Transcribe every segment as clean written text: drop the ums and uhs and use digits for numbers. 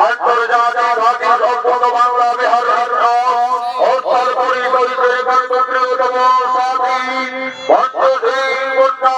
আন্তর্জাতিক ঘাটি সম্পূর্ণ বাংলা বিহার উত্তর পরিবেশের প্রিয়তম সাথী ভট্ট সিং মুন্ডা।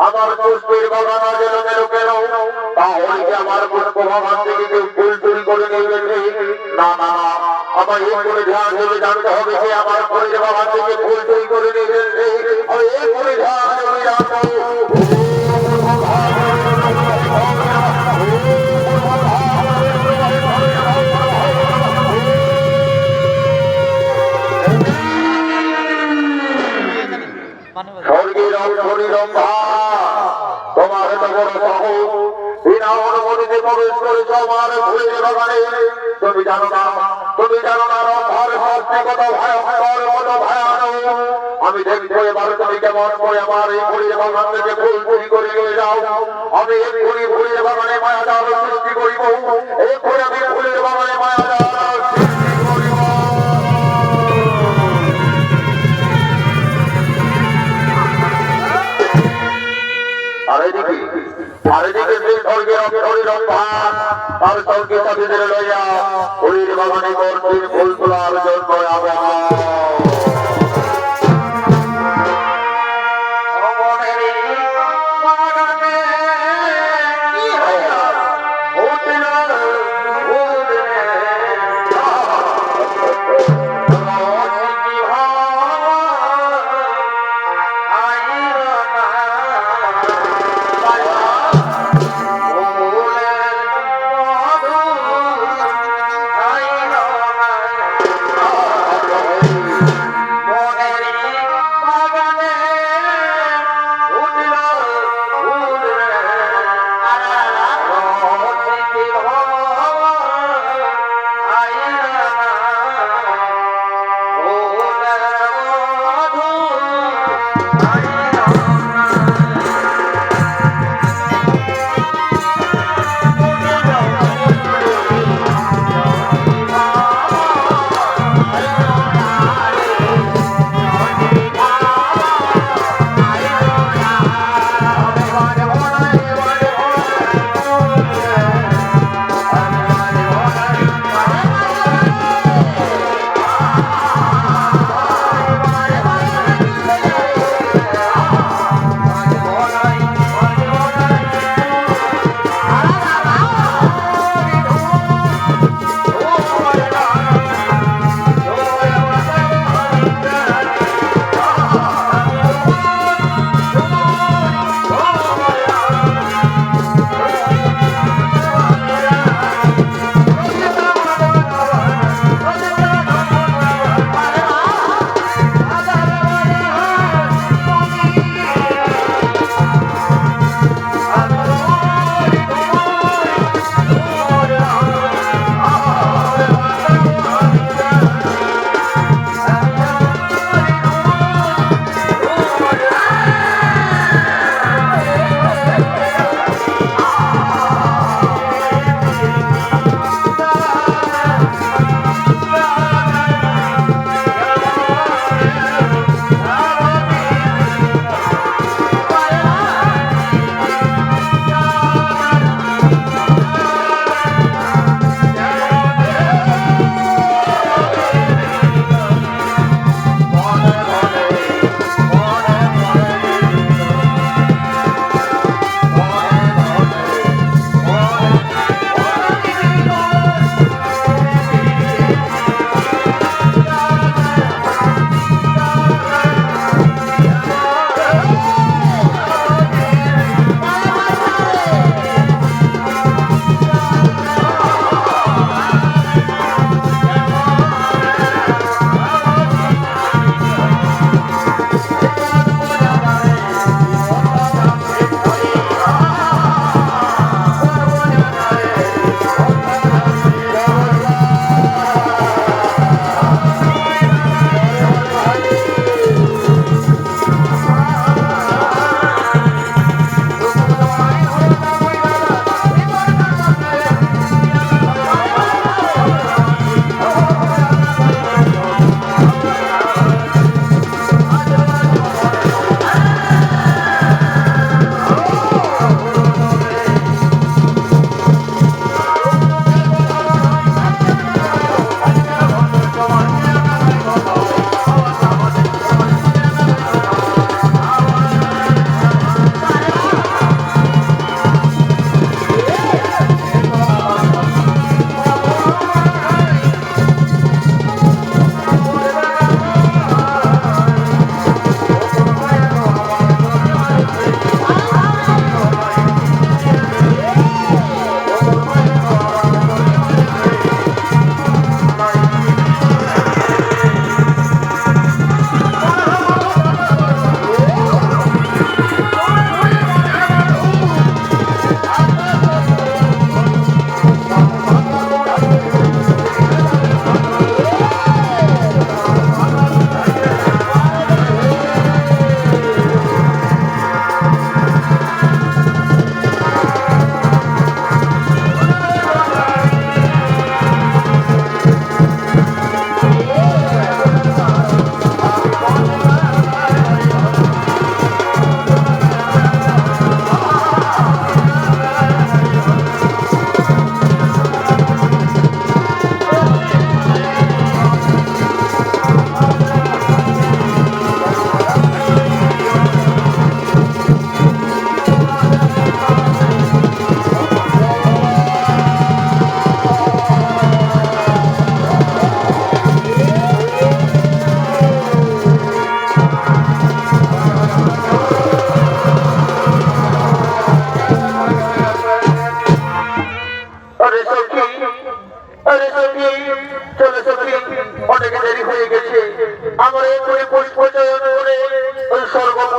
আমার পুষ্পের বাগান আছে লোকের তাহলে কি আমার পুষ্প বাগান থেকে কেউ ফুল চুরি করে নিয়ে না না আমার এই করে ধ্যান ধরে জানতে হবে যে আমার পুষ্পের বাগান থেকে ফুল চুরি করে নিয়ে আমি এই করে ধ্যান ধরে জানবো। তোমার তো বড় সাহস, বিনা অনুমতিতে প্রবেশ করেছ আমার ফুলের বাগানে। তুমি জানো না রক্ষার শাস্তি কত ভয়ঙ্কর, কত ভয়ানক। আমি দেখবো এবার তুমি কেমন করে আমার এই ফুলের বাগান থেকে ফুল চুরি করে নিয়ে যাও। আমি এই ফুলের বাগানে মায়া জাল সৃষ্টি করিব, এই আমি ফুলের বাগানে মায়া জাল সৃষ্টি করিব। তার সঙ্গে সাথীদের লইয়া হরির বাগানে গর্তের ফুল তোলার জন্য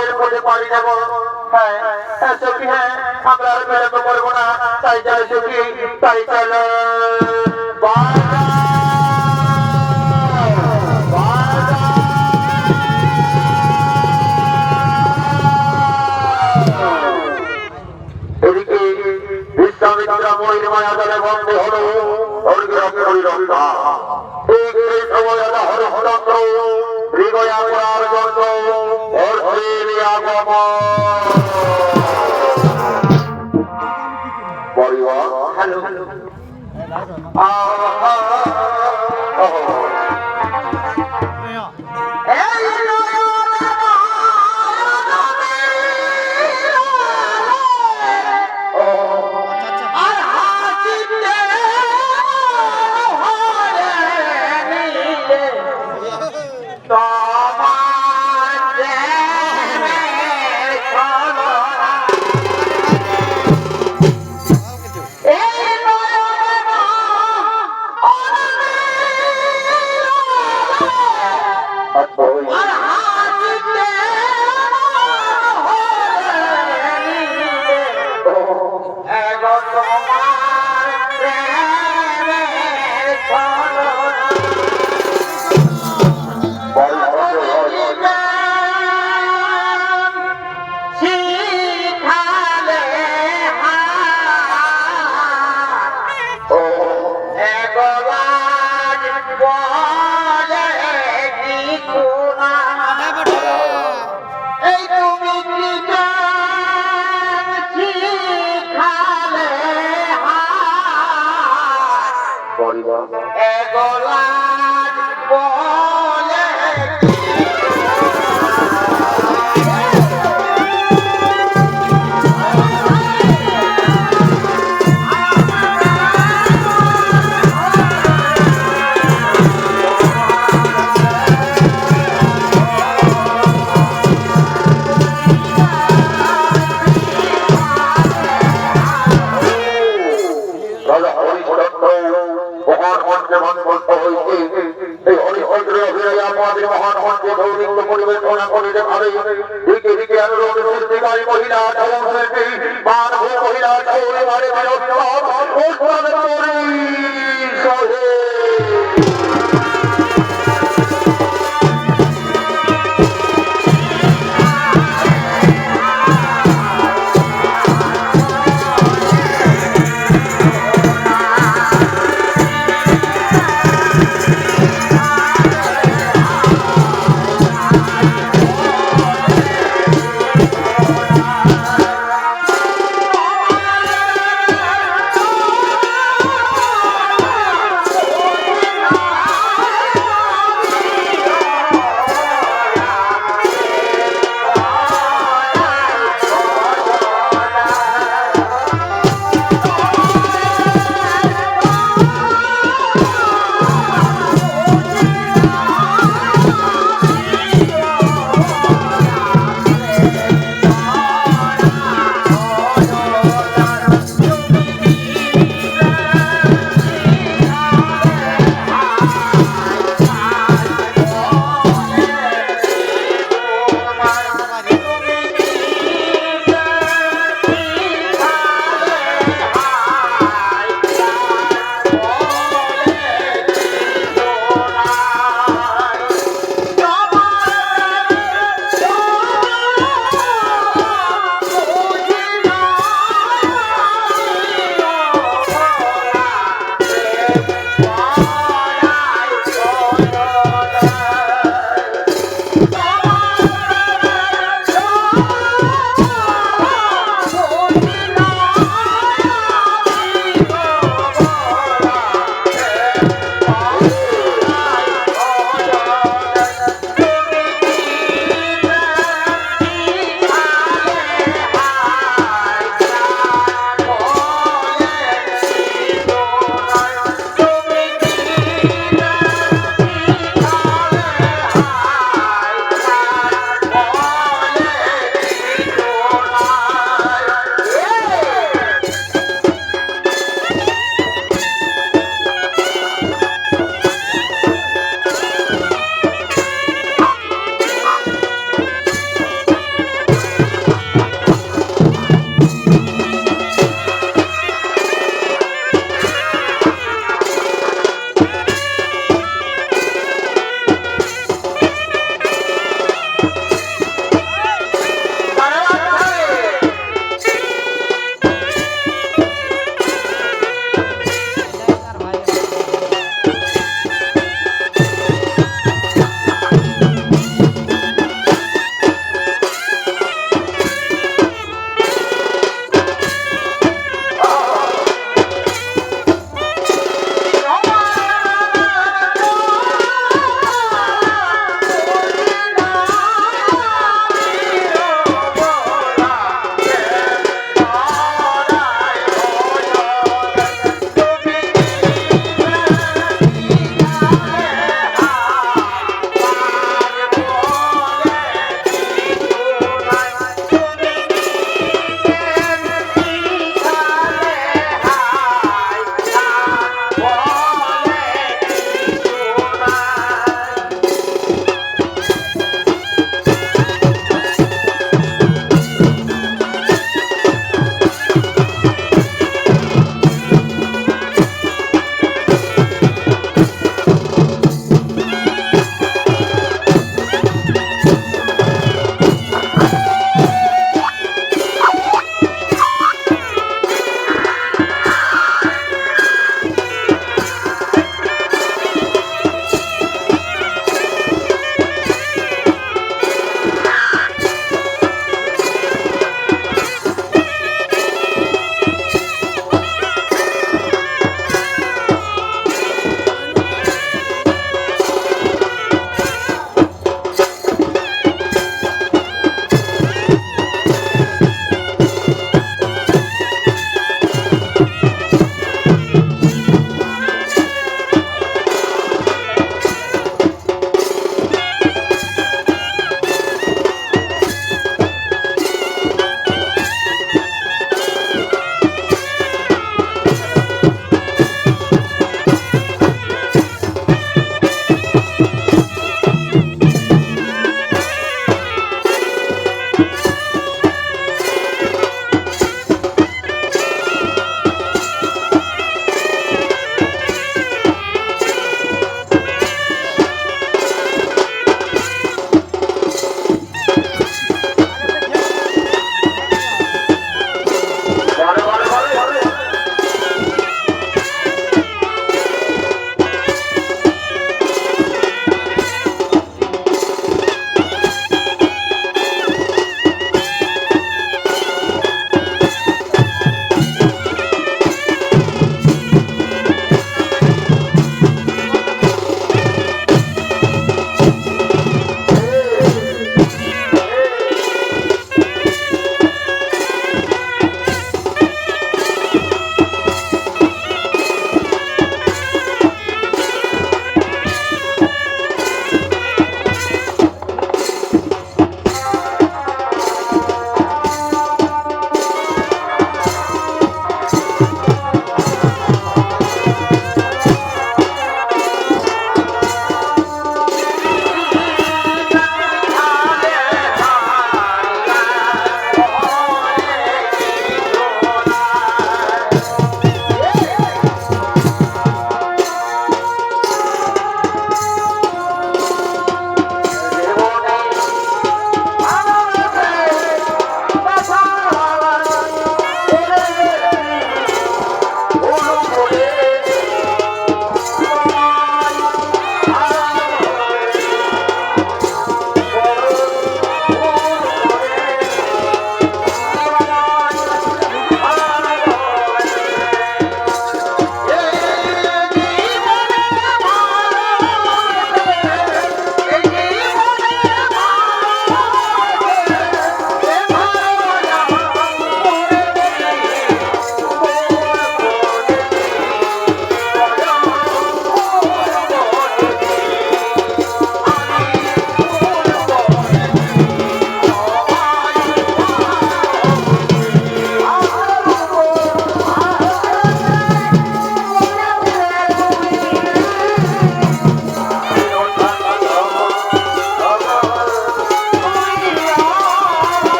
মোড়ের পথে পাড়ি দেব। হ্যাঁ সখী, হ্যাঁ আমরা আর বিলম্ব করবো না, তাই চলে সখী, তাই চলো। এদিকে বিশ্বামিত্রা মহির মায়া দলে বন্দী হলো অর্গের রক্ষা। ঠিক এই সময় হরিশ্চন্দ্র হৃদয়া করার জন্য অর্থের আগমন। পরিবার হ্যালো পরিবেশনা করিতে পারে। দিকে দিকে অনুরোধ সৃষ্টিকারী মহিলা মহিলা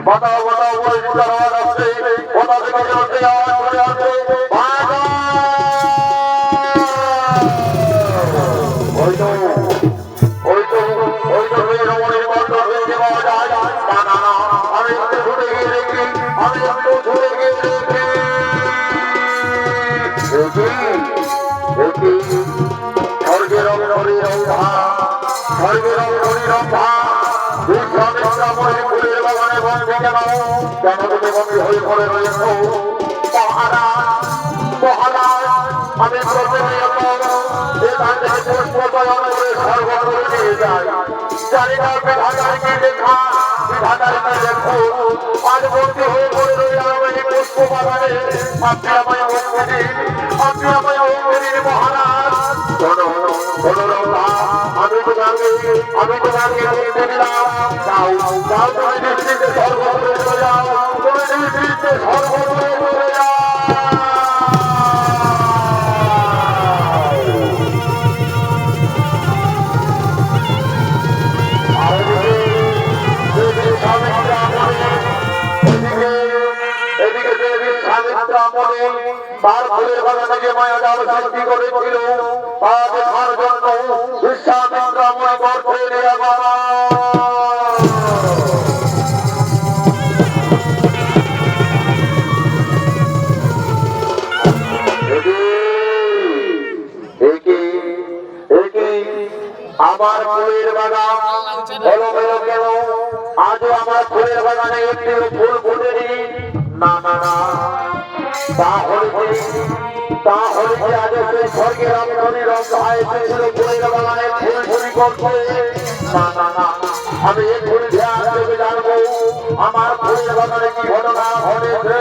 বাঁচাও বাঁচাও বলে চিন্তার আওয়াজ আসছে, কোথা থেকে জলতে আওয়াজ করে আসছে, ওই তো ওই তো ওই তো রমণীর কণ্ঠ শুনতে পাওয়া যায়। না না না, আমি একটু ছুটে গিয়ে দেখি, আমি একটু ছুটে গিয়ে দেখি, স্বর্গের অঙ্গরী রম্ভা, স্বর্গের অঙ্গরী রম্ভা, ফুলের বাগানে বন্ধে কেন কেন তুমি বন্দী হয়ে পড়ে রয়েছ? মহারাজ মহারাজ, আমি প্রথমে এখান থেকে পুষ্প চয়ন করে সর্বত্র নিয়ে যাই। জানি না বিধাতারিকে লেখা, বিধাতারিকে লেখো, আজ বন্দী হয়ে পড়ে রইলাম এই পুষ্প বাগানে। আপনি আমায় অঙ্গ দিন, আপনি আমায় অঙ্গ দিন মহারাজ। শোনো শোনো রম্ভা, আমি তোমাকে বলতে দিলাম যাও যাও তুমি নিশ্চিন্তে সর্বত্র চলে যাও তুমি নিশ্চিন্তে সর্বত্র চলে যাও তার ফুলের বাগানে মায়া জাল সৃষ্টি করেছিল তা দেখার জন্য বিশ্বামিত্র মনে করতে আমার ফুলের বাগান হলো হলো কেন আজও আমার ফুলের বাগানে একটি ফুল ফুটেনি না না না তাহলে আজ সেই স্বর্গের আমদানি রক্ষায় এসেছিল ফুলের বাগানে ফুল চুরি করতে না না না আমি এই ফুল ধ্যান দেবে জানবো আমার ফুলের বাগানে কি ঘটনা ঘটেছে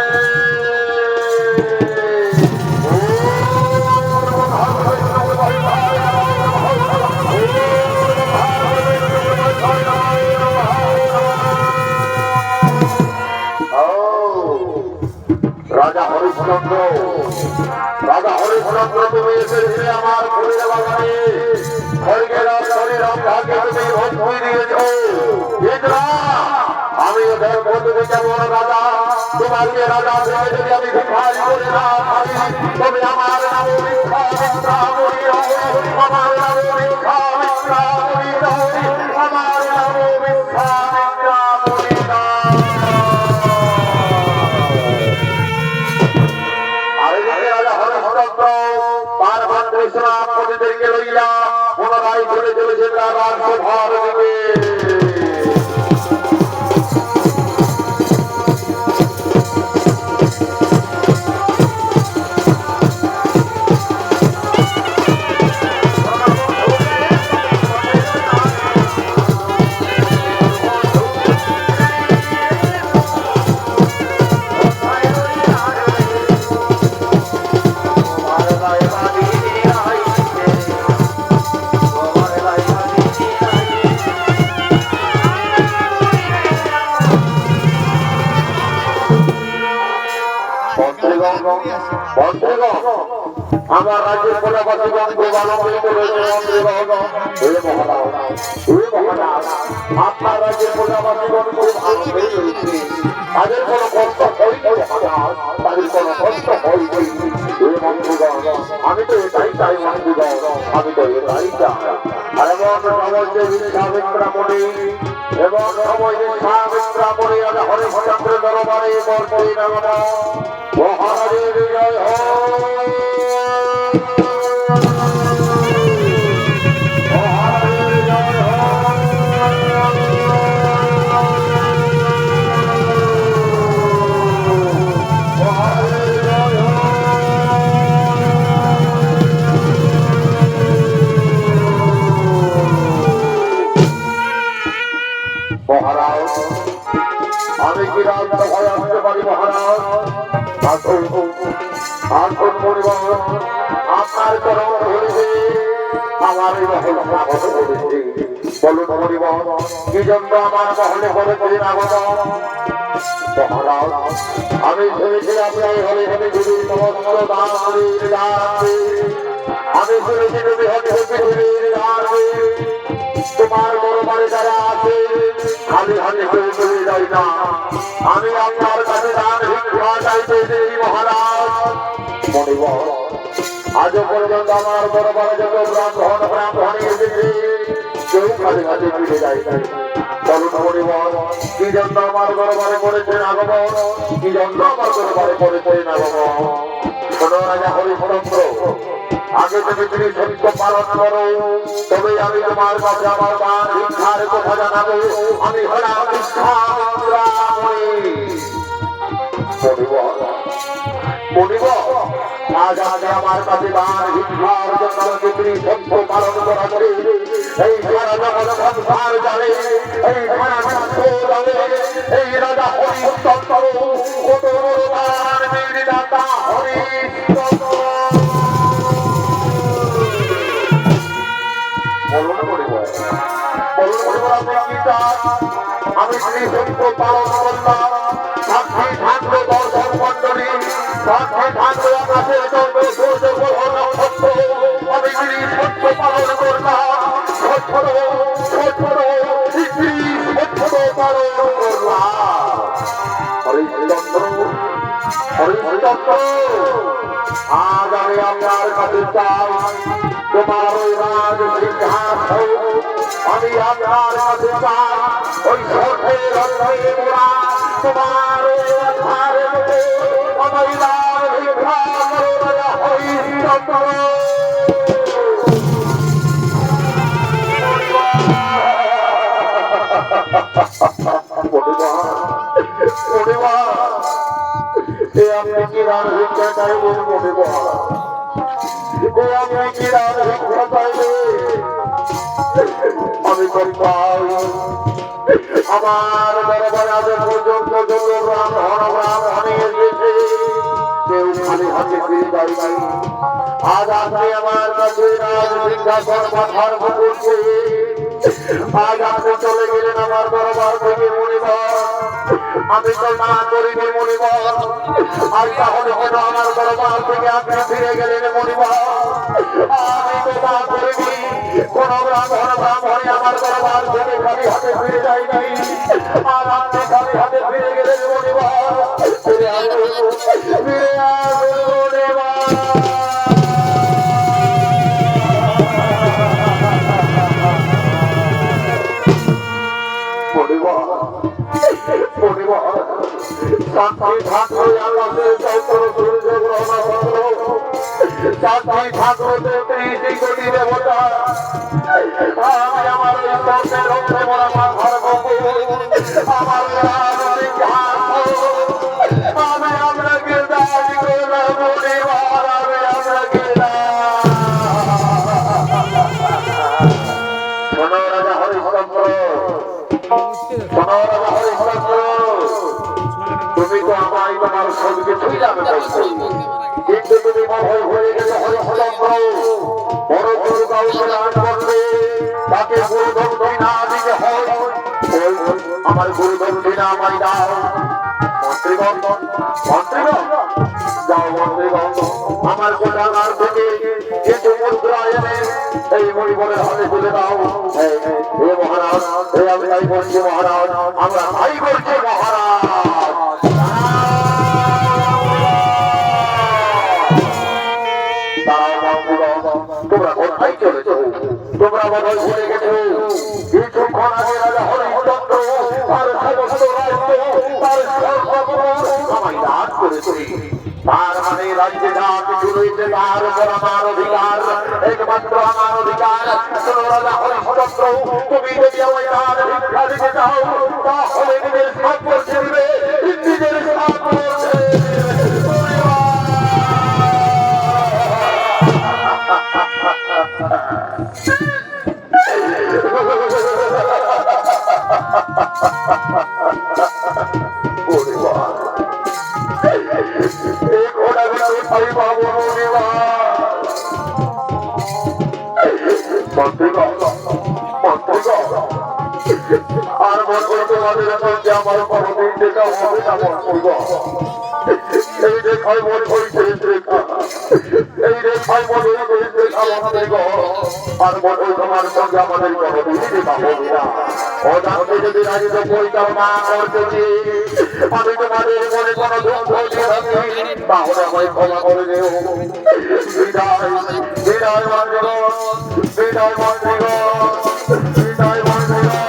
রাজা হরিশ্চন্দ্র তুমি এসেছিলে আমার ফুলের বাগানে স্বর্গের আমদানি রক্ষাকে তুমি ভক্তি দিয়েছ আমি ওদের বন্ধুকে যেমন রাজা তোমাকে রাজা ভেবে যদি আমি ভিখারি করে না তবে আমার নাম ভিক্ষামিত্রামণি আমার নাম ভিক্ষামিত্রামণি আমার নাম ভিক্ষামিত্রামণি তার ভান্ডে শ্রাপতিদেরকে লইয়া পুনরায় চলে চলেছে তার রাজ্যভার দিকে আমার রাজ্যের প্রজাপতিগণ গোপালন করেছে আপনার রাজ্যের প্রজাপতিগণ খুব আনন্দে রয়েছে তাদের কোনো কষ্ট হয়নি তাদের কোনো কষ্ট হয়নি আমি তো এটাই চাই মন্ত্রীগণ আমি তো এটাই চাই আর এমন সময় যে বিশ্বামিত্রামণি এবং সময় বিশ্বামিত্রামণি আমি হরিশ্চন্দ্রের দরবারে বলতে নামব মহারাজের বিজয় হয় মহারাজ আমি কি রাজ্য ভয় আসতে পারি মহারাজ আসুন আসুন পরিবার আপনার চরণ ধরেছে আমার এই মহল করেছে বলুন পরিবার কি জন্য আমার মহলে করেছিলেন আগমন মহারাজ আমি শুনেছি আপনি হলে হলে দেবীর সমস্ত দান আমি শুনেছি দেবী হলে পৃথিবীর দান তোমার দরবারে যারা আছে খালি হাতে কেউ চলে যায় না আমি আপনার কাছে দান ভিক্ষা চাইতে দেই মহারাজ মণিবর আজও পর্যন্ত আমার দরবারে যত ব্রাহ্মণী এসেছে কেউ খালি হাতে ফিরে যায় না বলুন মণিবর কি জন্য আমার দরবারে করেছেন আগমন কি জন্য আমার দরবারে করেছেন আগমন শোনো রাজা হরিশ্চন্দ্র আগে তুমি তুমি সত্য পালন করো তবে আমি তোমার কাছে আমার দান ভিক্ষার কথা জানাবো আমি হলাম আজ আগে আমার কাছে দান ভিক্ষার জন্য তুমি সত্য পালন করা করে এই সারা জগৎ সংসার জানে এই সারা বিশ্ব জানে এই রাজা হরিশ্চন্দ্র কত বড় দান বীর দাতা হরিশ্চন্দ্র বলুন আমি শ্রী সত্য পালন করলাম সাক্ষী থাকলো দর্শন মন্ডলী সাক্ষী থাকলো আকাশের চন্দ্র সূর্য গ্রহ নক্ষত্র আমি শ্রী সত্য পালন করলাম সত্য শ্রী সত্য পালন করলাম হরিশ্চন্দ্র হরিশ্চন্দ্র আজ আমি আপনার কাছে চাই তোমার ওই রাজ সিংহাসন আমি আপনার কাছে চাই ওই স্বর্ণের রত্নে মোড়া তোমার ওই অধ্যায়ের মতো আমি লাল ভিক্ষা করো না হরিশ্চন্দ্র আপনি কি রান ভিক্ষা চাইবেন মনে আপনি কি রান ভিক্ষা চাইবে আমি পাই আমার দরবারে আজ পর্যন্ত যত ব্রাহ্মণ এসেছে কেউ খালি হাতে ফিরে যায়নি আজ আপনি আমার কাছে রাজ সিংহাসন পাঠার করছে আজ আপনি চলে গেলেন আমার দরবার থেকে মনিবর আমি তো না করিনি মনিবর আর তাহলে কেন আমার দরবার থেকে আপনি ফিরে গেলেন মনিবর আমি তো না করিনি কোন ব্রাহ্মণে আমার দরবার থেকে খালি হাতে ফিরে যায় নাই আর আপনি খালি হাতে ফিরে গেলেন মনিবর ফিরে আসুন তুমি তো আমায় তোমার সবকে ছুঁই যাবে কিন্তু তুমি মহল হয়ে গেলে হরিশ্চন্দ্র বড় গুরু কাউকে দান করবে তাকে গুরু দক্ষিণা দিতে হয় আমার গুরু দক্ষিণা আমায় দাও মন্ত্রীগণ যাও মন্ত্রীগণ আমার কোটাগার থেকে কিছু মুদ্রা এনে এই মণিপুরের হাতে তুলে দাও হে মহারাজ হে আমি তাই বলছি মহারাজ আমরা তাই করছি মহারাজ তোমরা কোথায় চলেছ তোমরা বোধহয় ভুলে গেছো কিছুক্ষণ আগে রাজা হরিশ্চন্দ্র আর সমস্ত রাজ্য তার আমায় দান করেছে তার মানে রাজ্যে যা কিছু রয়েছে তার উপর আমার অধিকার একমাত্র আমার অধিকার রাজা হরিশ্চন্দ্র তুমি যদি আমায় দান ভিক্ষা দিতে চাও তাহলে নিজের সাপ করতে দিবে নিজের সাপ করতে আর মন করে তোমাদের মধ্যে আমার কোনদিন দেখা হবে না এই রেখায় মন করি রেখা এই রেখায় মনে রেখা আমাদের আর মনে তোমার সঙ্গে আমাদের কোনদিন দেখা হবে না অজান্তে যদি রাজ্য পরিচালনা করতেছি আমি তোমাদের মনে কোনো দুঃখ দিয়ে থাকি তাহলে আমায় ক্ষমা করে দেও বিদায় বিদায় মন্দির বিদায় মন্দির বিদায় মন্দির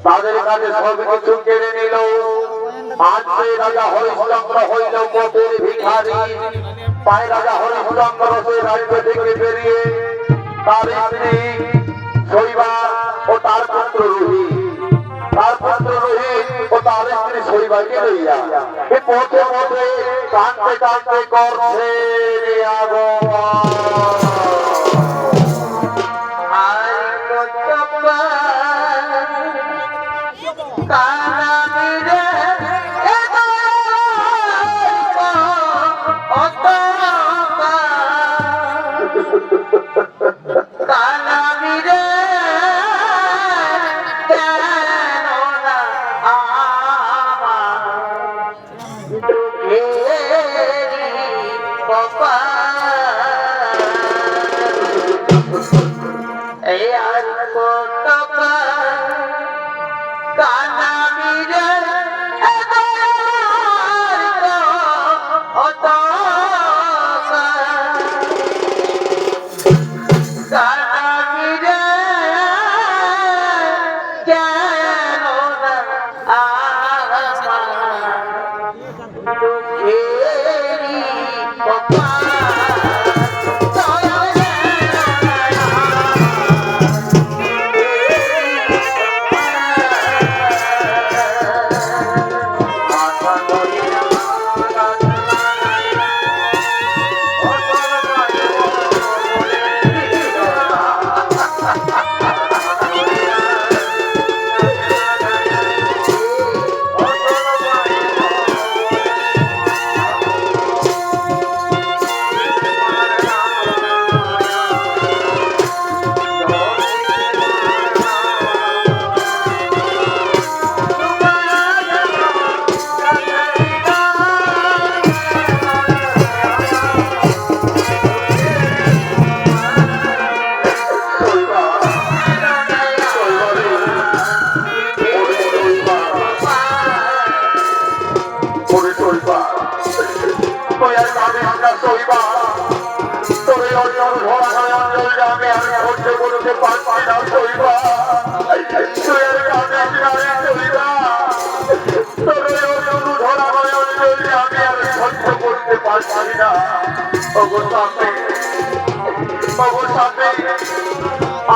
তাদের কাছে সবকিছু কেড়ে নিল আজ সেই রাজা হরিশ্চন্দ্র হইল মোটের ভিখারি তাই রাজা হরিশ্চন্দ্র সেই রাজ্য থেকে বেরিয়ে তার স্ত্রী শৈবা ও তার পুত্র রোহিত ও তার স্ত্রী শৈবাকে লইয়া পথে পথে কাঁদতে কাঁদতে করছে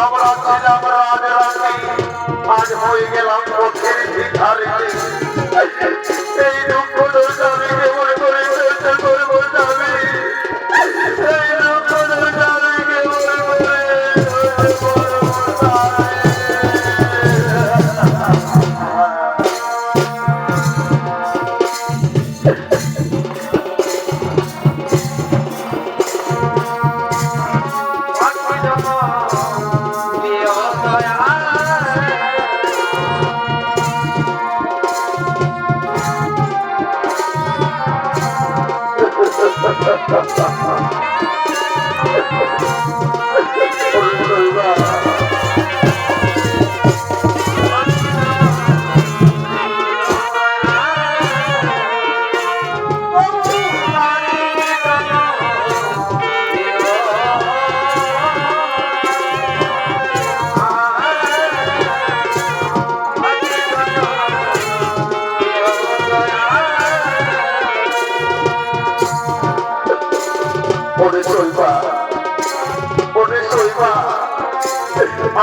আমরা ছিলাম রাজরানী, আজ হয়ে গেলাম পথের ভিখারিণী। এই দুঃখ আমি কেমন করে সহ্য করবো স্বামী? এই দুঃখ আমি কেমন করে সহ্য করবো স্বামী?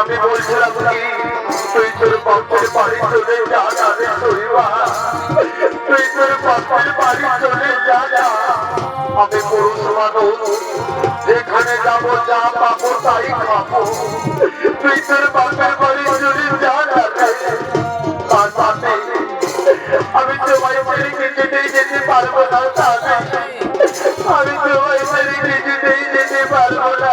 আমি বলছিলাম কি তুই তোর বাপের বাড়ি চলে যা রে শৈবা, তুই তোর বাপের বাড়ি চলে যা। আমি পুরুষ মানুষ, যেখানে যাবো যা পাবো তাই খাবো। তুই তোর বাপের বাড়ি চলে যা রে। তার সাথে আমি তোমায় ছেড়ে কিছুতেই যেতে পারবো না স্বামী, আমি তোমায় ছেড়ে কিছুতেই যেতে পারবো না।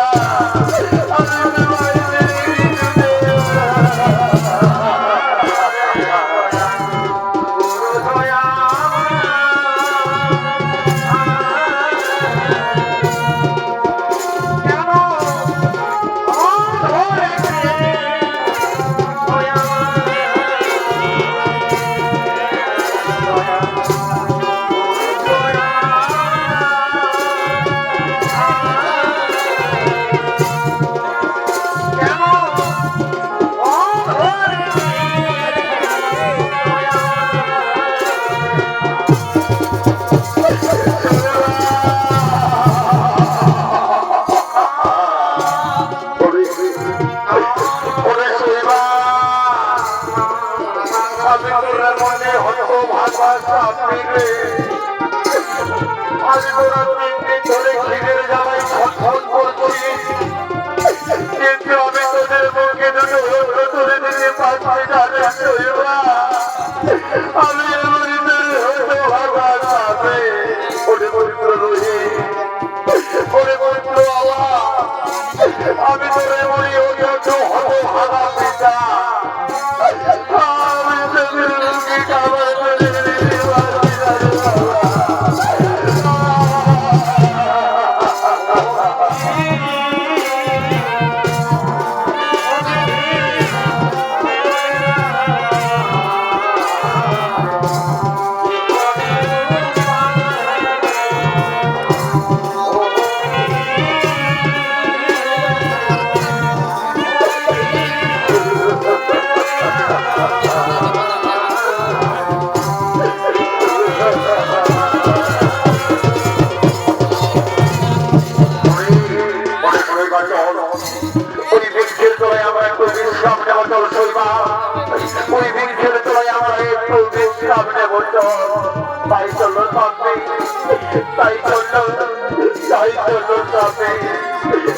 চলো স্বামী,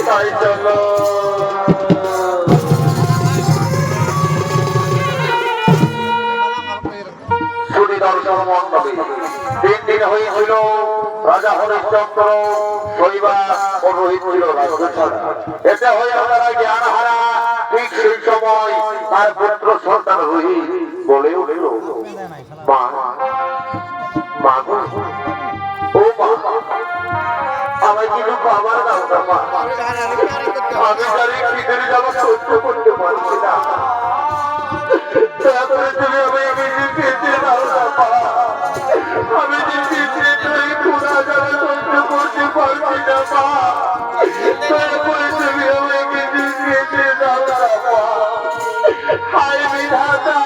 তাই চলো। শুনি দর্শন মণ্ডলী, 3 দিন হয়েছিল রাজা হরিশ্চন্দ্র শৈবা ও রোহিত ছিল রাজগুচ্ছারা। এতে হয়ে তারা জ্ঞান হারা। ঠিক সেই সময় তার পুত্র সন্তান রোহিত বলে উঠল, মা, মা গো, ও মা, আমায় কিছু খাবার দাও না মা, আমি তার খিদের জ্বালা সহ্য করতে পারছি না, তারপরে তুমি আমায় কিছু খেতে দাও না মা, আমি যে খিদে ক্ষুধা জ্বালা সহ্য করতে পারছি না মা, তারপরে তুমি আমায় কিছু খেতে দাও না মা। হায় বিধাতা,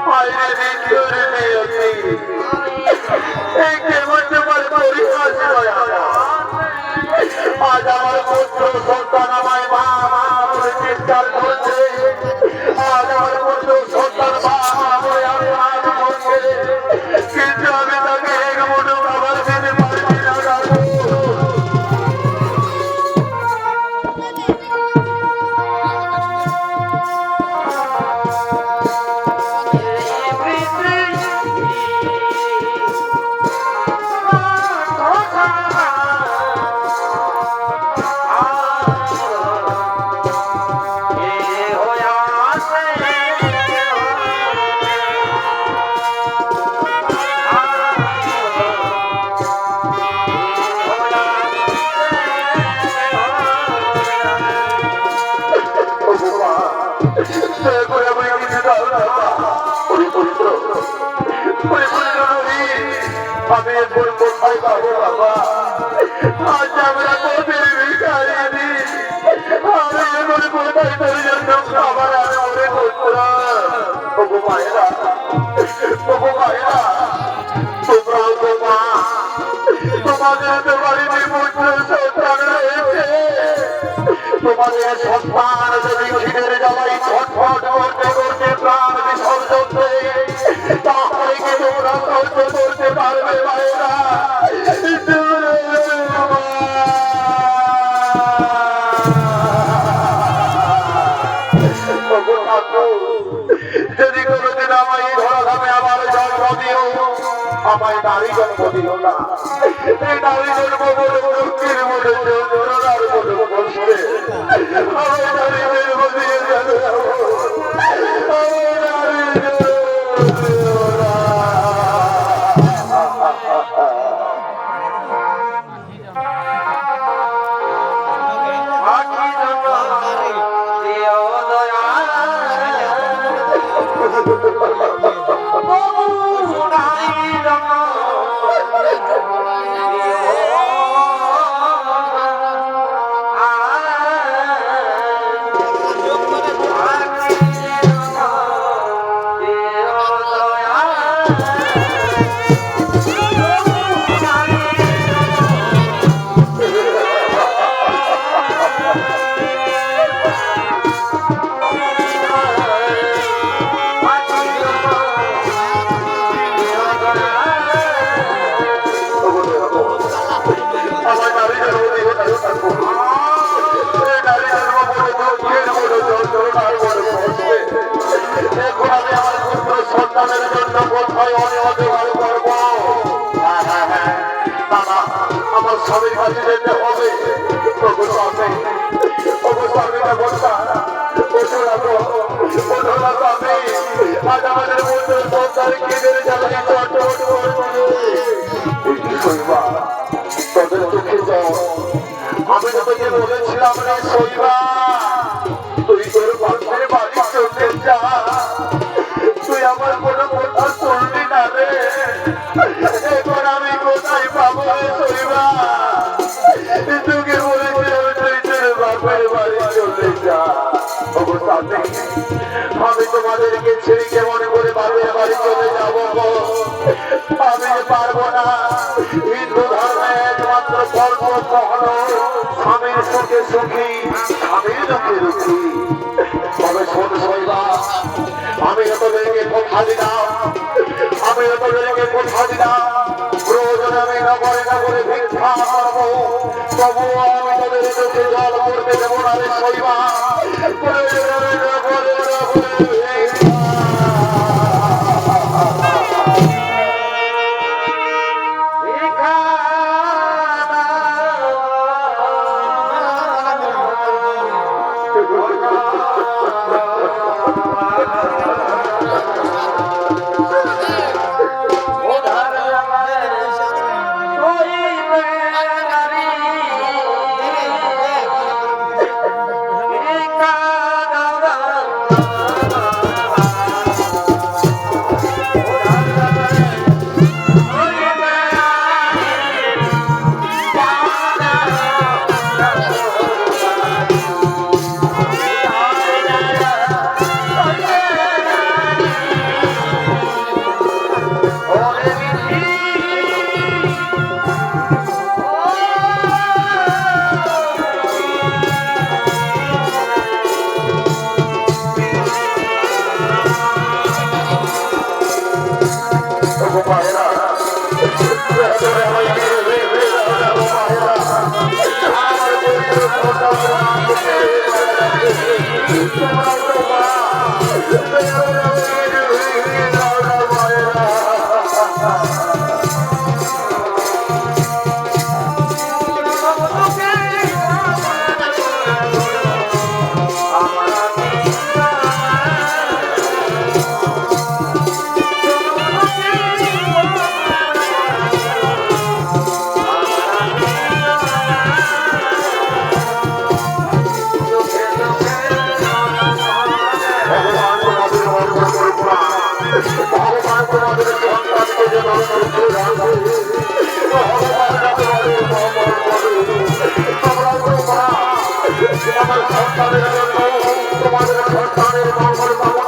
হায় রে দ্বিতীয় রে, এই কেমন তোমার পরিহাস দয়া, আজ আমার পুত্র সন্তান আমায় মা মা বলে চিৎকার করছে, আজ আমার পুত্র সন্তান মা মা বলে আহ্বান করছে, কিন্তু আমি তাকে এক মুঠো খাবার খেতে পারছি না। আমি এরপর কোথায় পাবো বাবা, আজ আমরা কোথায় ভিখারি, আমি এরপর কোথায় তোর জন্য খাবার আনে পুত্র। ওগো মায়েরা, ওগো মায়েরা, তোমরা তো মা, তোমাদের তো বাড়িতে পুত্র সন্তান রয়েছে, তোমাদের সন্তান যদি খিদের জ্বালাই ছটফট করতে করতে প্রাণ বিসর্জন দেয়, তাহলে কি তোমরা সহ্য করতে পারবে মায়েরা? যদি কোনোদিন আমায় ধরাধামে আবার জন্ম দিও, আমায় নারী জন্ম দিও না, এই নারী জন্ম বলে মুক্তির মধ্যে যন্ত্রণার মধ্যে বসবে, আমায় নারীদের মধ্যে সন্তানের জন্য কোথায় অনিবার্য করব? আমার স্বামীর কাছে যেতে হবে। স্বামীটা বলতা আজ আমাদের মধ্যে সন্তান খিদের জ্বালাই চটপট তোদের চোখে জল। আমি তো তোকে বলেছিলাম রে শৈবা, তুই তোর বাপের বাড়ি চলে যা, তুই আমার কোনো কথা শুনলি না রে। এখন আমি কোথায় পাবো রে শৈবা? তোকে বলেছিলাম তুই তোর বাপের বাড়ি চলে যা। আমি তোমাদেরকে ছেড়ে কেমন করে বাপের বাড়ি চলে যাবো? আমি পারবো না। হিন্দু ধর্মে একমাত্র কর্ম হলো স্বামীর সুখে সুখী, স্বামীর দুঃখে দুঃখী। তবে শোন শৈবা, আমি তোদেরকে কথা দিলাম, প্রয়োজনে আমি নগরে নগরে ভিক্ষা চোখে জল পড়তে দেবো না রে শৈবা ভগবান তোমাদের মঙ্গল বাবা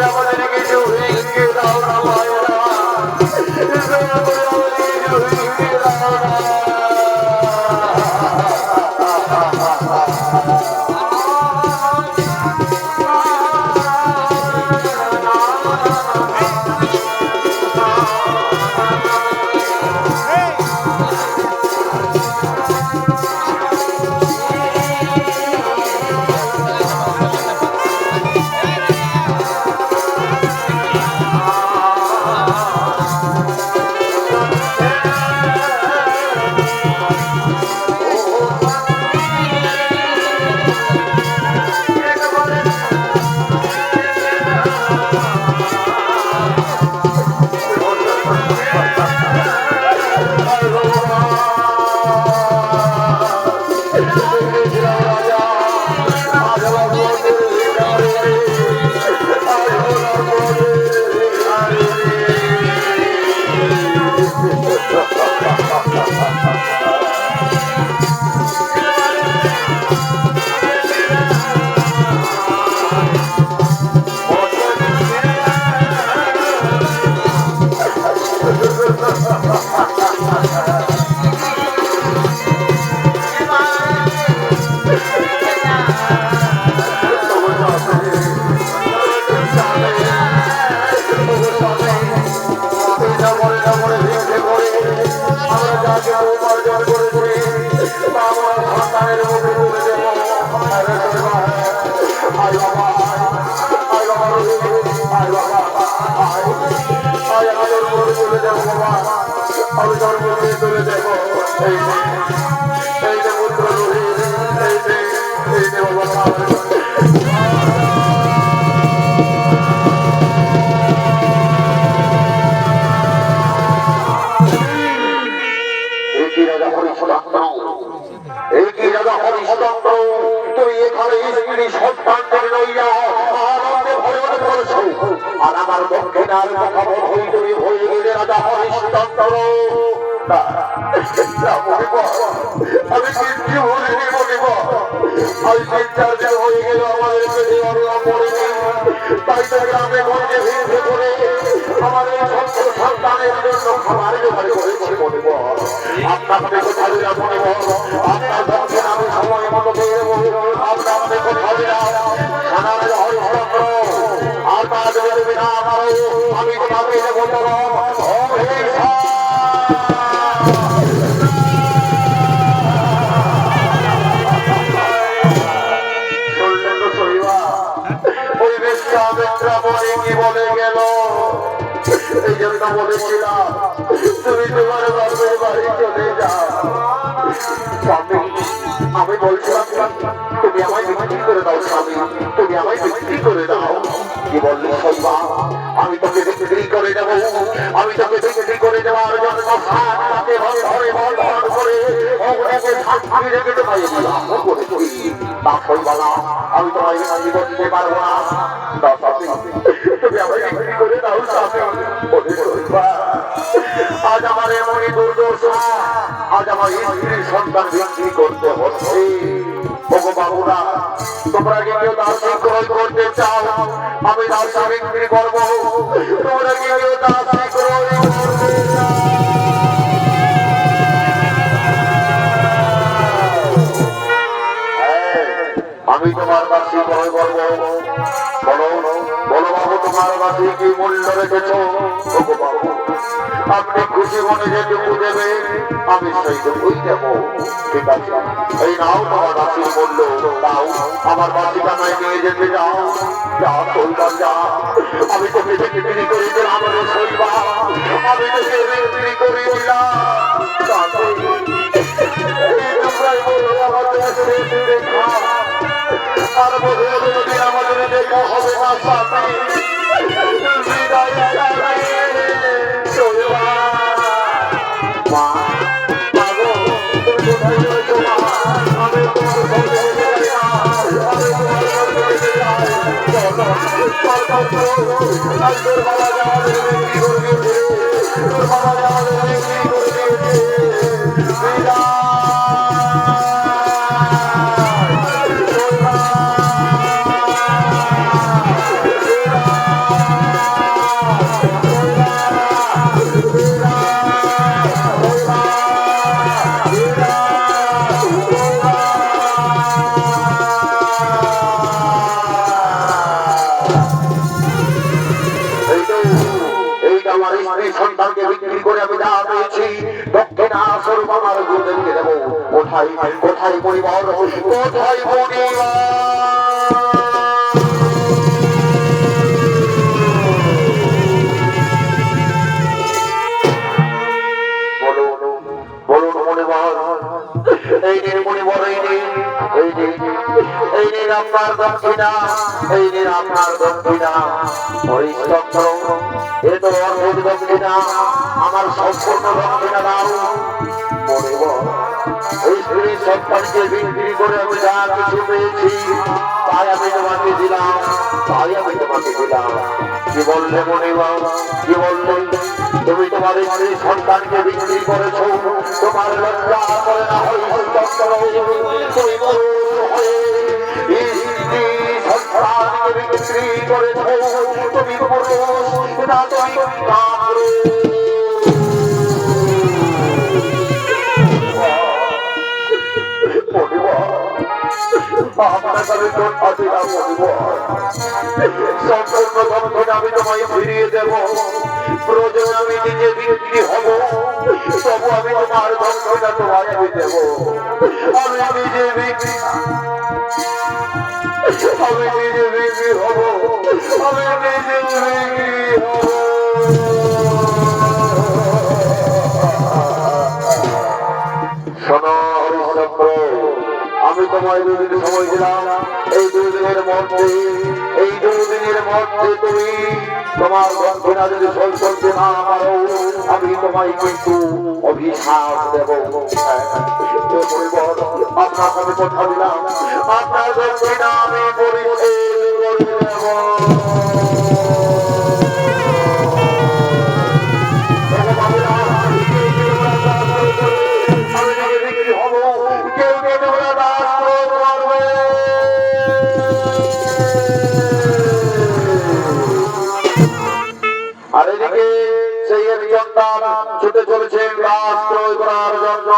আমাদের বাবা আমি তোর মুখে তুলে দেবো এই যে পুত্র রোহিত এই যে বাবা তুমি এখানে স্ত্রী সন্তানদের লইয়া আনন্দে ভজন করেছো আর আমার দক্ষিণার কথা বই তুমি হয়ে গেলে রাজা হরিশ্চন্দ্র আমি কি বলিনি বলিব আমি চিন্তা হয়ে গেল আমাদের পেটে অন্না পড়েনি তাই তাকে আমি গঞ্জে ভিড়ে করে আমার এই সন্তান সন্তানের জন্য খাবার জোগাড় করেছি বলিব আপনাকে কোথায় দিলাম বলিব আপনার দক্ষিণ আমি সময় মতো পেয়ে দেবো আপনাকে কোথায় দিলাম সানার হরিশ্চন্দ্র আর তা দেবে না আমি তোমাকে দেবো বলে গেল এই জন্য বলেছিলাম তুমি তোমার বাপের বাড়ি চলে যাও আমি বলছিলাম তুমি আমায় বিক্রি করে দাও স্বামী তুমি আমায় বিক্রি করে দাও কি বললি সৈবা আমি তোকে বিক্রি করে দেব আমি তোকে বিক্রি করে দেওয়ার জন্য সাথে ঘরে বন্ধ করে অগ্নিকে সাক্ষী রেখে দেবো তা সৈবালা আমি তোমায় বিক্রি করতে পারবো না তুমি আমায় বিক্রি করে দাও স্বামী আজ আমার এমনই দুর্দশা আজ আমার স্ত্রীর সন্তান বিক্রি করতে হচ্ছে ওগো বাবুরা তোমরা কি কেউ দাসী ক্রয় করতে চাও আমি দাসী বিক্রি করবো তোমরা কি কেউ দাসী ক্রয় করতে চাও আমি তোমার দাসী ক্রয় করবো বলো বলো বাবু তোমার দাসী কি মূল্য রেখেছো ওগো বাবু আপনি খুশি মনে যেটুকু দেবে আমি সেইটুকুই দেবো ঠিক আছে এই নাও তোমার দাসীর মূল্য দাও আমার বাসিকানায় নিয়ে যেতে যাও যা চলবা যা আমি তোকে বিক্রি করে দিলাম শৈবা আমি তোকে বিক্রি করে দিলাম আর বোধ আমাদের দেখা হবে না স্বামী সন্তানকে বিক্রি করে আমি যা পেয়েছি দক্ষিণা স্বরূপ আমার গুরুদেবকে দেবো কোথায় কোথায় পরিবার কোথায় পরিবার বলুন মনিবর এই নিন মনিবর এই নিন আপনার দক্ষিণা এই নিন আপনার দক্ষিণা হরিশ্চন্দ্র এ তো অর্ধেক দক্ষিণা আমার সম্পূর্ণ দক্ষিণা দাও মনিবর এই স্ত্রী সন্তানকে বিক্রি করে আমি যা কিছু পেয়েছি তাই আমি তোমাকে দিলাম কি বললে মনিবর কি বললে তুমি তোমার স্ত্রী সন্তানকে বিক্রি করেছো তোমার লজ্জা করে না হরিশ্চন্দ্র তুমি সন্তানকে বিক্রি করেছো তুমি পুরুষ না তুমি কাপুরুষ সম্পূর্ণ দক্ষিণ আমি তোমায় ফিরিয়ে দেব প্রয়োজন আমি নিজে বিক্রি হব তবু আমি তোমার দক্ষিণা তোমায় আমি দেব আমি নিজে বিক্রি হব আমি নিজে বিক্রি হব শোনো হরিশ্চন্দ্র, আমি তোমায় 2 দিন সময় দিলাম। এই 2 দিনের মধ্যে তুমি তোমার দক্ষিণা যদি শোধ করতে না পারো, আমি তোমায় কিন্তু অভিশাপ দেব। আপনার কাছে কথা দিলাম, আপনার দক্ষিণা আমি পরিশোধ করে দেব। আর এদিকে সেই এক সন্তান ছুটে চলেছেন রাজ ক্রয় করার জন্য।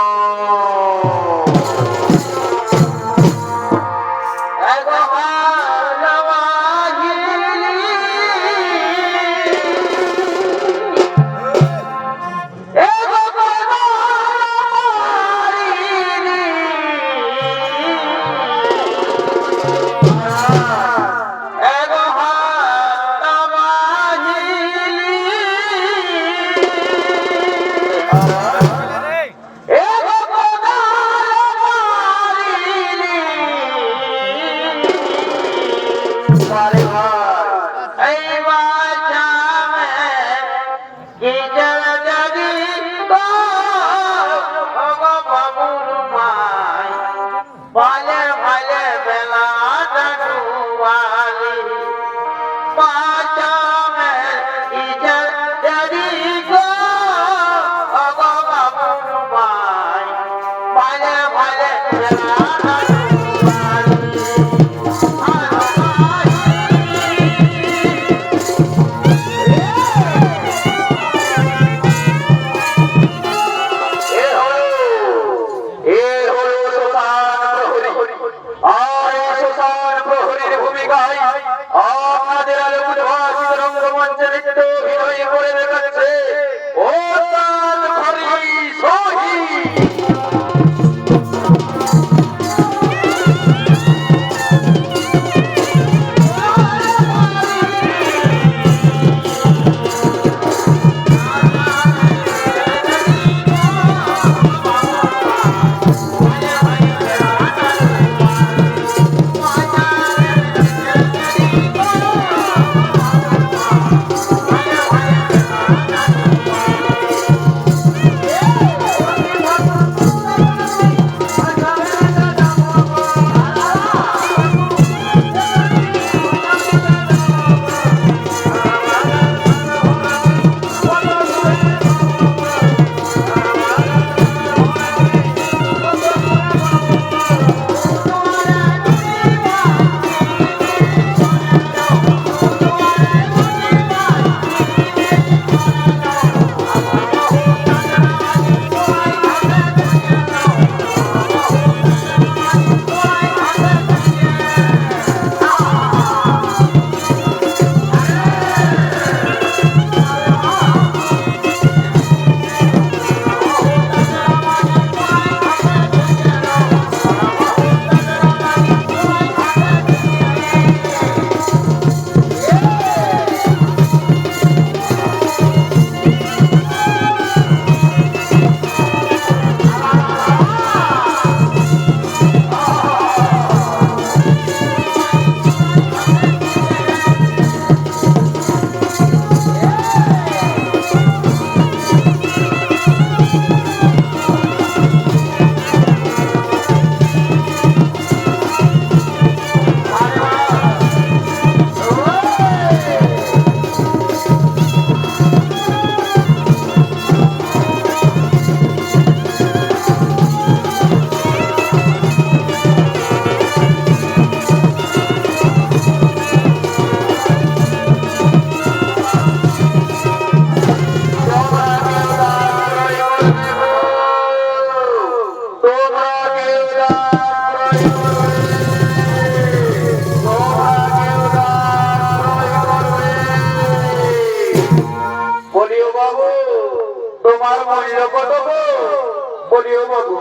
বলিও বাবু,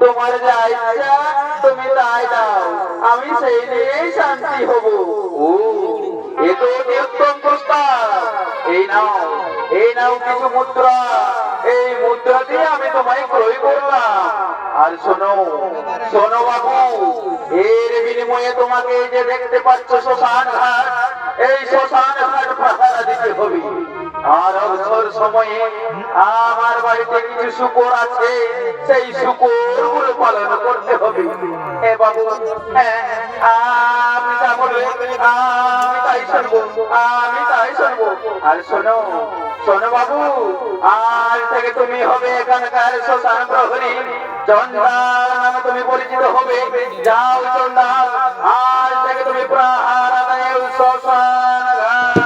তোমার যা ইচ্ছা তুমি তাই দাও, আমি সেই নিয়েই শান্তি হব। ও এ তো উত্তম প্রস্তাব। এই নাও কিছু মুদ্রা, এই মুদ্রা দিয়ে আমি তোমায় ক্রয় করলাম। আর শোনো শোনো বাবু, এর বিনিময়ে তোমাকে এই যে দেখতে পাচ্ছ শ্মশান ঘাট, এই শ্মশান ঘাট পাহারা দিতে হবে। আর অবসর সময়ে আমার বাড়িতে কিছু শুকর আছে, সেই শুকর গুলো পালন করতে হবে। এ বাবু, আমি তা বলবে আমি তাই শুনবো, আমি তাই শুনবো। আর শোনো শোনো বাবু, আজ থেকে তুমি হবে এখানকার শ্মশান প্রহরী। চন্ডাল নামে তুমি পরিচিত হবে। যাও চন্ডাল, আজ থেকে তুমি প্রহারা দেও শ্মশান ঘাট।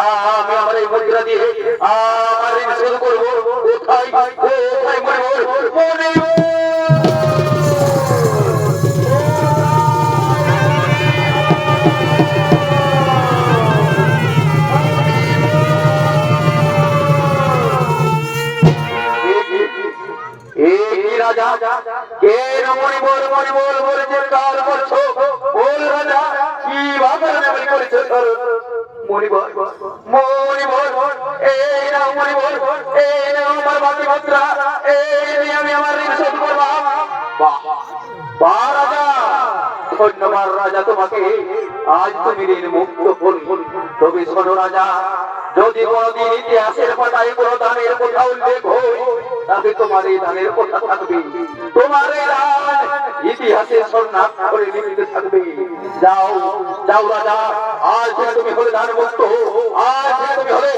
আমি আমার এই মুদ্রা দিয়ে আমার ঋণ শোধ করবো। কোথায় কোথায় মনে রাজা কে রমণী বল বলেছে কার বলছো? বল রাজা কি ভাবে করেছে? মণিবর মণিবর এই না মণিবর, এই না আমার বাকি মুদ্রা, এই নিয়ে আমি আমার ঋণ শোধ করলাম। বাহ রাজা, ধন্যবাদ রাজা তোমাকে। আজ তুমি ঋণ মুক্ত হল। তবে শোনো রাজা, যদি কোনদিন ইতিহাসের পাতায় কোন দানের কথা উল্লেখ হয়, তাতে তোমার এই দানের কথা থাকবে। তোমার এই দান ইতিহাসে স্বর্ণাক্ষরে লিখিত থাকবে। যাও যাও রাজা, আজ থেকে তুমি হলে দান মুক্ত, আজ থেকে তুমি হলে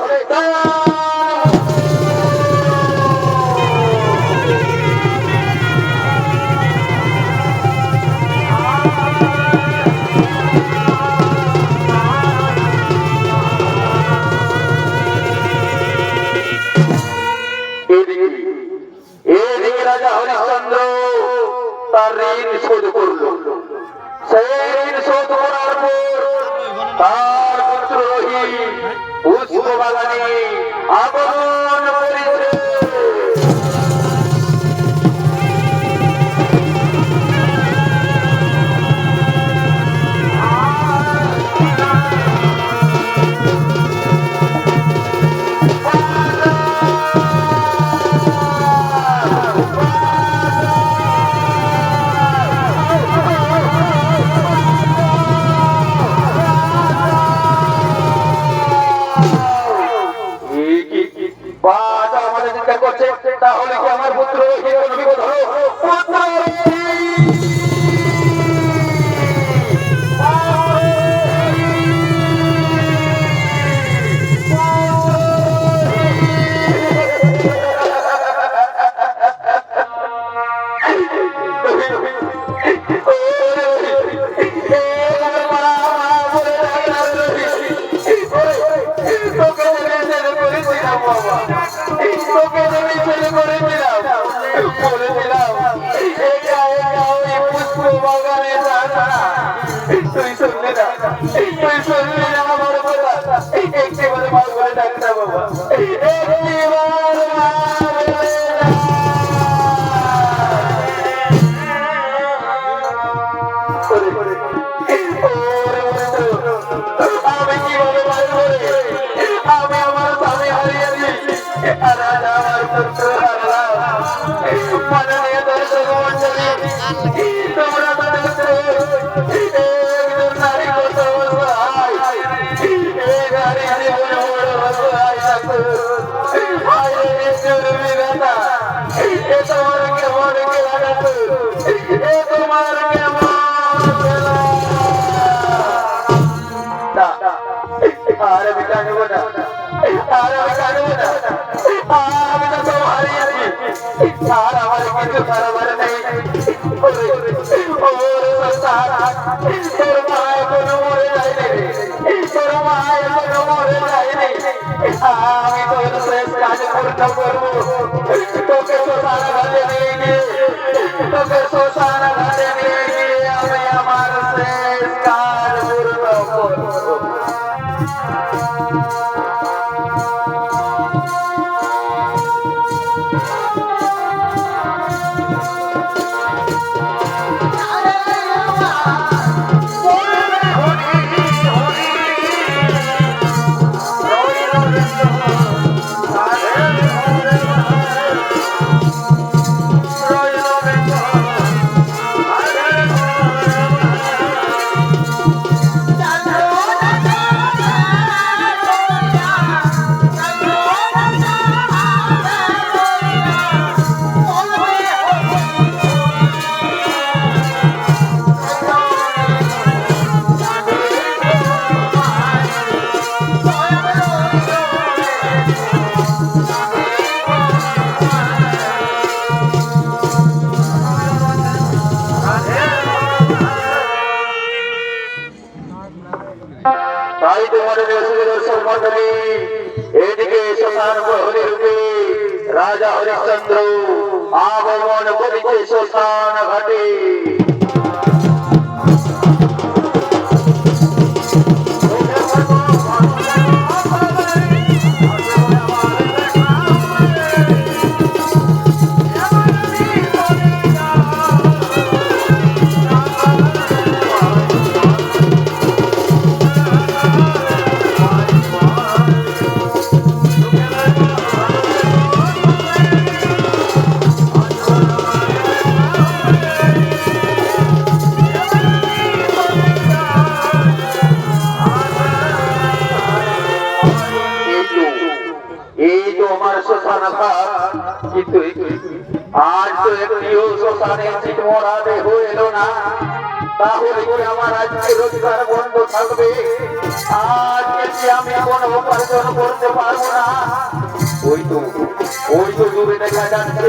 এদিকে রাজা হরিশ্চন্দ্র তার ঋণ শোধ করল। সেই ঋণ শোধ করার পর তার পুত্র রোহিত পুষ্প বাগানে আগমন করেছে। তাহলে কি আমার পুত্র বিপদ হলো? তুই শুনলি না আমার কথা? একেবারে মার করে ডাক্তার বাবা, আমি কিভাবে মারবো? আমি আমার স্বামী হারিয়েছি, আর আমার পুত্র হারলাম। মাননীয় দর্শক মন্ডলী, তোমরা তোর মায়ের কোনো মরে যায়নি, তোর আমি তোর শেষ কাজ পূর্ণ করবো তোকে শ্মশান ঘাটে নিয়ে গিয়ে তোকে শ্মশান ঘাটে নিয়ে গিয়ে আমি আমার শেষ কাজ পূর্ণ করবো তাই তোমার দর্শন মন্ডলী এদিকে শ্মশান প্রহরী রূপে রাজা হরিশ্চন্দ্র আগমন করিতে শ্মশান ঘাটে কিন্তু আজ তো একটিও শ্মশানের চিত মরা দেহ এলো না তাহলে কি আমার আজকে রোজগার বন্ধ থাকবে আজকে কি আমি কোনো উপার্জন করতে পারবো না ওই তো দূরে দেখা যাচ্ছে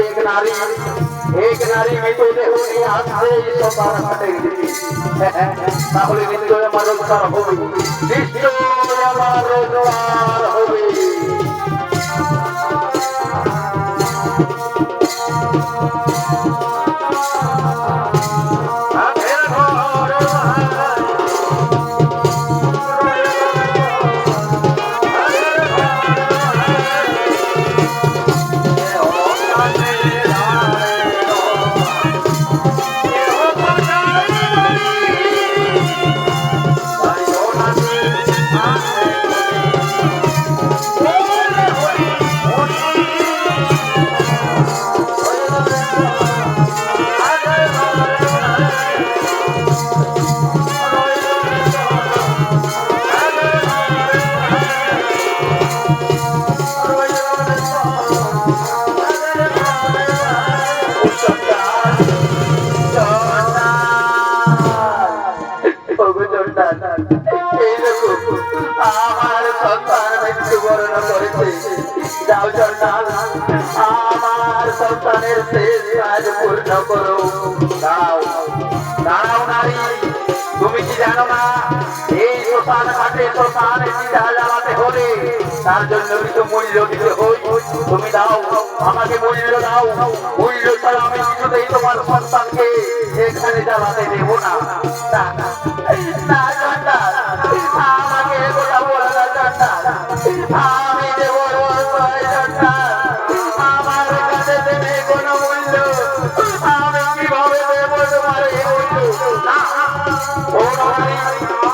এক নারী মৃতদেহ নিয়ে আসছে এই শ্মশান ঘাটের দিকে তাহলে নিশ্চয় আমার রোজগার হবে নিশ্চয় আমার রোজগার হবে আমার সন্তান মৃত্যুবরণ করেছে যাও জন্নাথ আমার সন্তানের শেষ কাজ পূর্ণ করো দাঁড়াও নারী তুমি কি জানো না এই শ্মশান ঘাটে শ্মশানে চিতা জ্বালাতে হলে তার জন্য কিছু মূল্য দিতে হই তুমি দাও আমাকে মূল্য দাও মূল্য ছাড়া আমি কিছুতেই তোমার সন্তানকে এখানে জ্বালাতে দেবো না আমাকে কথা বলা আমি দেব আমার কাছে দেবে কোনো মূল্য আমি কিভাবে দেবো তোমার এই মূল্য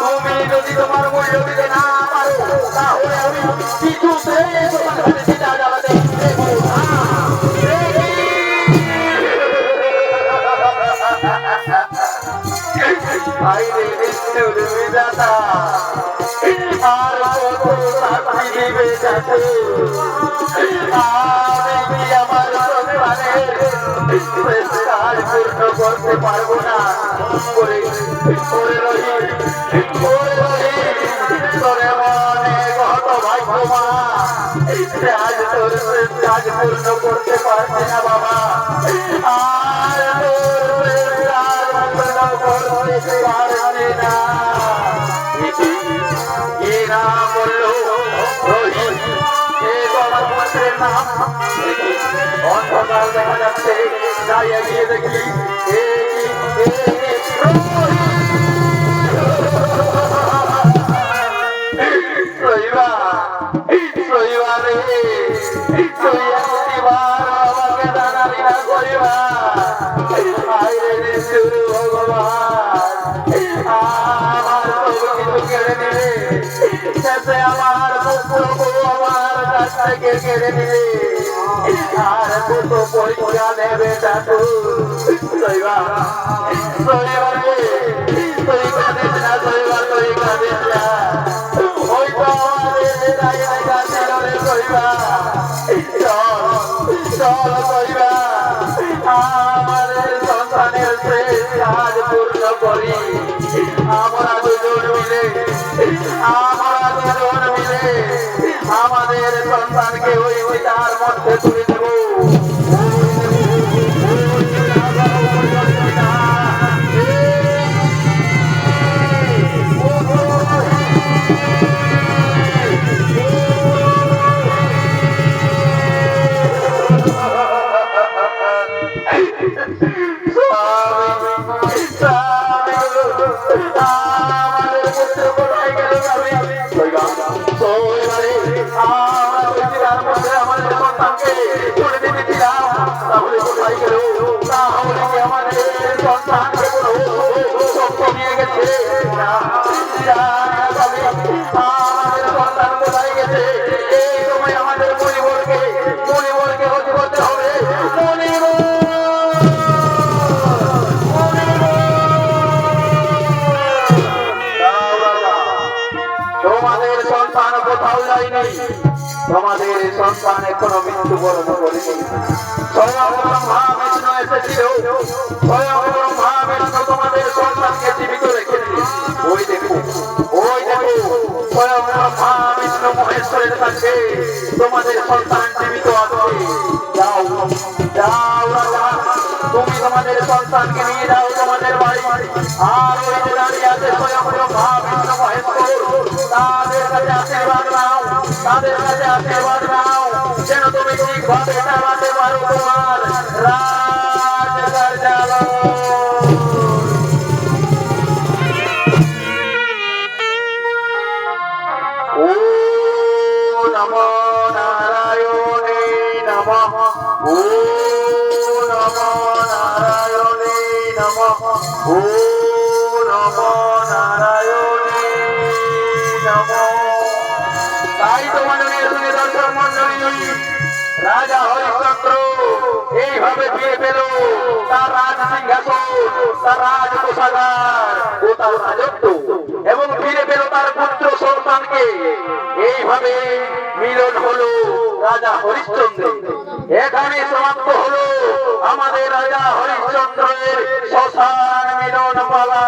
তুমি যদি তোমার মূল্য দিতে না পারো তাহলে আমি কিছুতেই তোমার কাছে চিতা জ্বালাতে দেবো না আইরে মৃত্যুর বিধাতা আর কত সাক্ষী দিবে যাতে আমি কি আমার সন্তানের শেষ কাজ পূর্ণ করতে পারবো না করে রহি তোরে মনে কত ভাগ্যমা আজ তোর শেষ কাজ পূর্ণ করতে পারছে না বাবা আর তোর শেষ কাজ পূর্ণ করতে পারছে না নাম অন্ধকার দেখা যাচ্ছে, যাই এগিয়ে দেখি আমার কাছ থেকে কেড়ে নিলে আর কত পরীক্ষা নেবে ঠাকুর। তুই কাঁদিস না, তুই কাঁদিস না, ওই তো আমাদের জায়গা ছিল রে কইবা। চল চল কইবা, আমাদের সন্তানের শেষ কাজ পূর্ণ করি। আমরা দুজন মিলে আমাদের সন্তানকে ওই ওইটার মধ্যে তুলে দেব। তোমাদের সন্তান এখনো মৃত্যুবরণ করেনি। স্বয়ং ব্রহ্মা বিষ্ণু এসেছিল, স্বয়ং ব্রহ্মা বিষ্ণু তোমাদের সন্তানকে জীবিত রেখেছিল। ওই দেখো স্বয়ং ব্রহ্মা বিষ্ণু মহেশ্বরের কাছে তোমাদের সন্তান জীবিত আছে। যাও যাও রাজা, তুমি তোমাদের সন্তানকে নিয়ে যাও তোমাদের বাড়ি। আর ওই যে দাঁড়িয়ে আছে স্বয়ং ব্রহ্মা বিষ্ণু মহেশ্বর, তাদের কাছে আশীর্বাদ নাও, তাদের কাছে আশীর্বাদ নাও, যেন তুমি ঠিকভাবে চালাতে পারো তোমার রাজকার্যালয়। ও নমো নারায়ণে নমঃ, ও নমো নারায়ণে নমঃ, ও নমো নারায়ণে নমঃ। তাই তো মাননীয় দর্শক মন্ডলী, রাজা হরিশ্চন্দ্র এইভাবে ফিরে পেল তার রাজ সিংহাসন, তার রাজ কোষাগার ও তার রাজত্ব, এবং ফিরে পেল তার পুত্র সন্তানকে। এইভাবে মিলন হলো রাজা হরিশ্চন্দ্রের। এখানে সমাপ্ত হলো আমাদের রাজা হরিশ্চন্দ্রের শ্মশান মিলন পালা।